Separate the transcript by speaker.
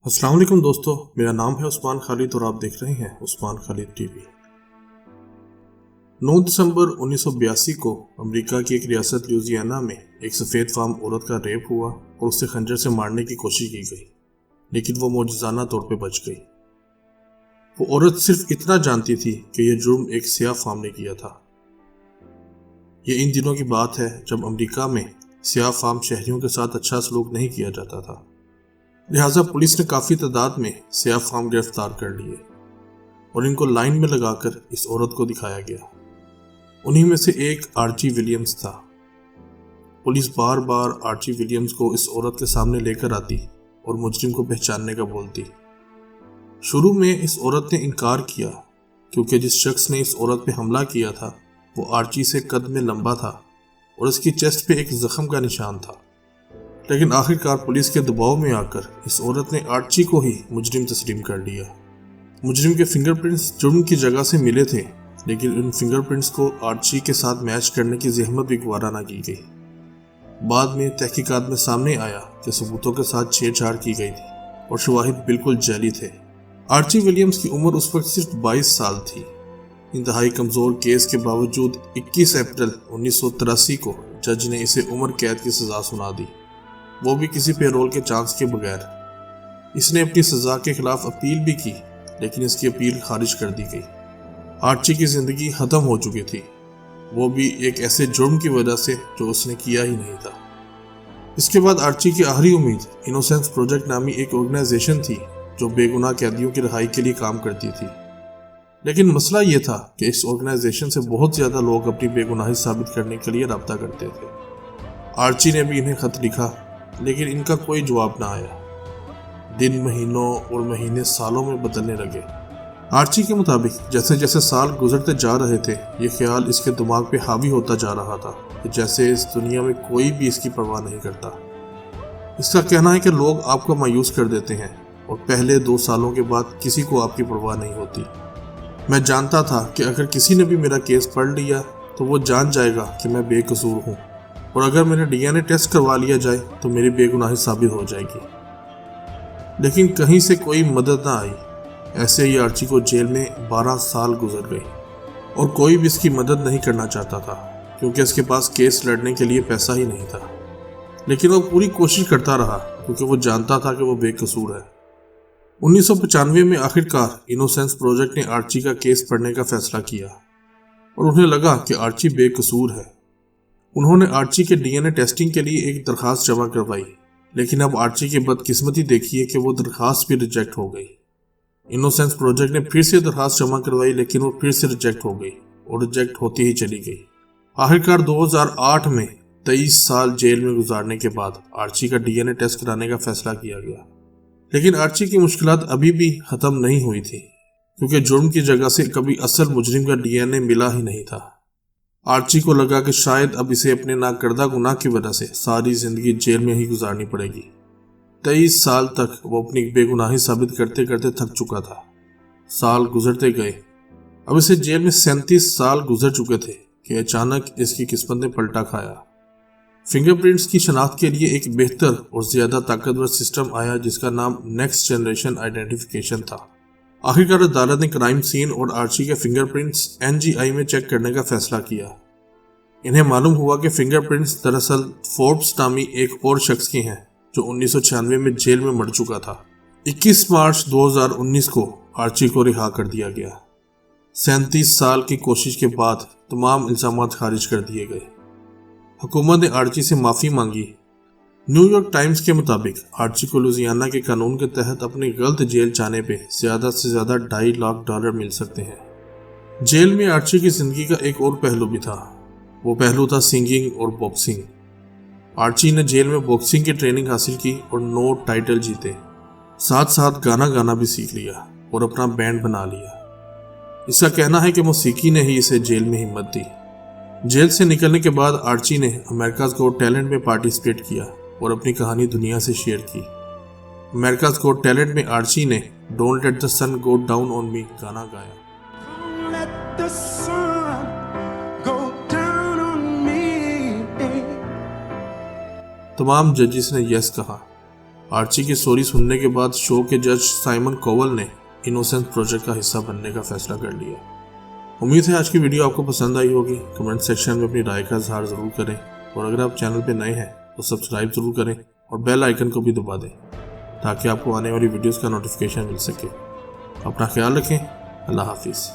Speaker 1: السلام علیکم دوستو، میرا نام ہے عثمان خالد اور آپ دیکھ رہے ہیں عثمان خالد ٹی وی۔ 9 دسمبر 1982 کو امریکہ کی ایک ریاست لوزیانہ میں ایک سفید فام عورت کا ریپ ہوا اور اسے خنجر سے مارنے کی کوشش کی گئی، لیکن وہ معجزانہ طور پہ بچ گئی۔ وہ عورت صرف اتنا جانتی تھی کہ یہ جرم ایک سیاہ فام نے کیا تھا۔ یہ ان دنوں کی بات ہے جب امریکہ میں سیاہ فام شہریوں کے ساتھ اچھا سلوک نہیں کیا جاتا تھا، لہٰذا پولیس نے کافی تعداد میں سیاہ فام گرفتار کر لیے اور ان کو لائن میں لگا کر اس عورت کو دکھایا گیا۔ انہی میں سے ایک آرچی ولیمز تھا۔ پولیس بار بار آرچی ولیمز کو اس عورت کے سامنے لے کر آتی اور مجرم کو پہچاننے کا بولتی۔ شروع میں اس عورت نے انکار کیا کیونکہ جس شخص نے اس عورت پہ حملہ کیا تھا وہ آرچی سے قد میں لمبا تھا اور اس کی چیسٹ پہ ایک زخم کا نشان تھا، لیکن آخرکار پولیس کے دباؤ میں آ کر اس عورت نے آرچی کو ہی مجرم تسلیم کر لیا۔ مجرم کے فنگر پرنٹس جرم کی جگہ سے ملے تھے، لیکن ان فنگر پرنٹس کو آرچی کے ساتھ میچ کرنے کی زحمت بھی گوارا نہ کی گئی۔ بعد میں تحقیقات میں سامنے آیا کہ ثبوتوں کے ساتھ چھیڑ چھاڑ کی گئی تھی اور شواہد بالکل جعلی تھے۔ آرچی ولیمز کی عمر اس وقت صرف 22 سال تھی۔ انتہائی کمزور کیس کے باوجود 21 اپریل 1983 کو جج نے اسے عمر قید کی سزا سنا دی، وہ بھی کسی پیرول کے چانس کے بغیر۔ اس نے اپنی سزا کے خلاف اپیل بھی کی، لیکن اس کی اپیل خارج کر دی گئی۔ آرچی کی زندگی ختم ہو چکی تھی، وہ بھی ایک ایسے جرم کی وجہ سے جو اس نے کیا ہی نہیں تھا۔ اس کے بعد آرچی کی آخری امید انوسینس پروجیکٹ نامی ایک آرگنائزیشن تھی جو بے گناہ قیدیوں کی رہائی کے لیے کام کرتی تھی، لیکن مسئلہ یہ تھا کہ اس آرگنائزیشن سے بہت زیادہ لوگ اپنی بے گناہی ثابت کرنے کے لیے رابطہ کرتے تھے۔ آرچی نے بھی انہیں خط لکھا، لیکن ان کا کوئی جواب نہ آیا۔ دن مہینوں اور مہینے سالوں میں بدلنے لگے۔ آرچی کے مطابق جیسے جیسے سال گزرتے جا رہے تھے، یہ خیال اس کے دماغ پہ حاوی ہوتا جا رہا تھا کہ جیسے اس دنیا میں کوئی بھی اس کی پرواہ نہیں کرتا۔ اس کا کہنا ہے کہ لوگ آپ کو مایوس کر دیتے ہیں اور پہلے 2 سالوں کے بعد کسی کو آپ کی پرواہ نہیں ہوتی۔ میں جانتا تھا کہ اگر کسی نے بھی میرا کیس پڑھ لیا تو وہ جان جائے گا کہ میں بے قصور ہوں، اور اگر میرا ڈی این اے ٹیسٹ کروا لیا جائے تو میری بے گناہی ثابت ہو جائے گی۔ لیکن کہیں سے کوئی مدد نہ آئی۔ ایسے ہی آرچی کو جیل میں 12 سال گزر گئے اور کوئی بھی اس کی مدد نہیں کرنا چاہتا تھا کیونکہ اس کے پاس کیس لڑنے کے لیے پیسہ ہی نہیں تھا، لیکن وہ پوری کوشش کرتا رہا کیونکہ وہ جانتا تھا کہ وہ بے قصور ہے۔ 1995 میں آخرکار انوسینس پروجیکٹ نے آرچی کا کیس پڑھنے کا فیصلہ کیا اور انہیں لگا کہ آرچی بے قصور ہے۔ انہوں نے آرچی کے ڈی این اے ٹیسٹنگ کے لیے ایک درخواست جمع کروائی، لیکن اب آرچی کی بدقسمتی دیکھیے کہ وہ درخواست بھی ریجیکٹ ہو گئی۔ انوسینس پروجیکٹ نے پھر سے درخواست جمع کروائی، لیکن وہ پھر سے ریجیکٹ ہو گئی اور ریجیکٹ ہوتی ہی چلی گئی۔ آخرکار 2008 میں 23 سال جیل میں گزارنے کے بعد آرچی کا ڈی این اے ٹیسٹ کرانے کا فیصلہ کیا گیا، لیکن آرچی کی مشکلات ابھی بھی ختم نہیں ہوئی تھی کیونکہ جرم کی جگہ سے کبھی اصل مجرم کا ڈی این اے ملا ہی نہیں تھا۔ آرچی کو لگا کہ شاید اب اسے اپنے ناکردہ گناہ کی وجہ سے ساری زندگی جیل میں ہی گزارنی پڑے گی۔ 23 سال تک وہ اپنی بے گناہی ثابت کرتے کرتے تھک چکا تھا۔ سال گزرتے گئے، اب اسے جیل میں 37 سال گزر چکے تھے کہ اچانک اس کی قسمت نے پلٹا کھایا۔ فنگر پرنٹس کی شناخت کے لیے ایک بہتر اور زیادہ طاقتور سسٹم آیا جس کا نام نیکسٹ جنریشن آئیڈینٹیفیکیشن تھا۔ آخرکار عدالت نے کرائم سین اور آرچی کے فنگر پرنٹس NGI میں چیک کرنے کا فیصلہ کیا۔ انہیں معلوم ہوا کہ فنگر پرنٹس دراصل فوربس نامی ایک اور شخص کی ہیں جو 1996 میں جیل میں مر چکا تھا۔ 21 مارچ 2019 کو آرچی کو رہا کر دیا گیا۔ 37 سال کی کوشش کے بعد تمام الزامات خارج کر دیے گئے۔ حکومت نے آرچی سے معافی مانگی۔ نیو یارک ٹائمز کے مطابق آرچی کو لوزیانہ کے قانون کے تحت اپنے غلط جیل جانے پہ زیادہ سے زیادہ $2.5 لاکھ مل سکتے ہیں۔ جیل میں آرچی کی زندگی کا ایک اور پہلو بھی تھا، وہ پہلو تھا سنگنگ اور باکسنگ۔ آرچی نے جیل میں باکسنگ کی ٹریننگ حاصل کی اور 9 ٹائٹل جیتے، ساتھ ساتھ گانا بھی سیکھ لیا اور اپنا بینڈ بنا لیا۔ اس کا کہنا ہے کہ موسیقی نے ہی اسے جیل میں ہمت دی۔ جیل سے نکلنے کے بعد آرچی نے امریکاز گوٹ ٹیلنٹ میں پارٹیسپیٹ کیا اور اپنی کہانی دنیا سے شیئر کی۔ امریکاز گوٹ ٹیلنٹ میں آرچی نے don't let the sun go down on me گانا گایا۔ تمام ججز نے یس کہا۔ آرچی کی سٹوری سننے کے بعد شو کے جج سائمن کوول نے انوسینس پروجیکٹ کا حصہ بننے کا فیصلہ کر لیا۔ امید ہے آج کی ویڈیو آپ کو پسند آئی ہوگی۔ کمنٹ سیکشن میں اپنی رائے کا اظہار ضرور کریں، اور اگر آپ چینل پہ نئے ہیں تو سبسکرائب ضرور کریں اور بیل آئیکن کو بھی دبا دیں تاکہ آپ کو آنے والی ویڈیوز کا نوٹیفیکیشن مل سکے۔ اپنا خیال رکھیں۔ اللہ حافظ۔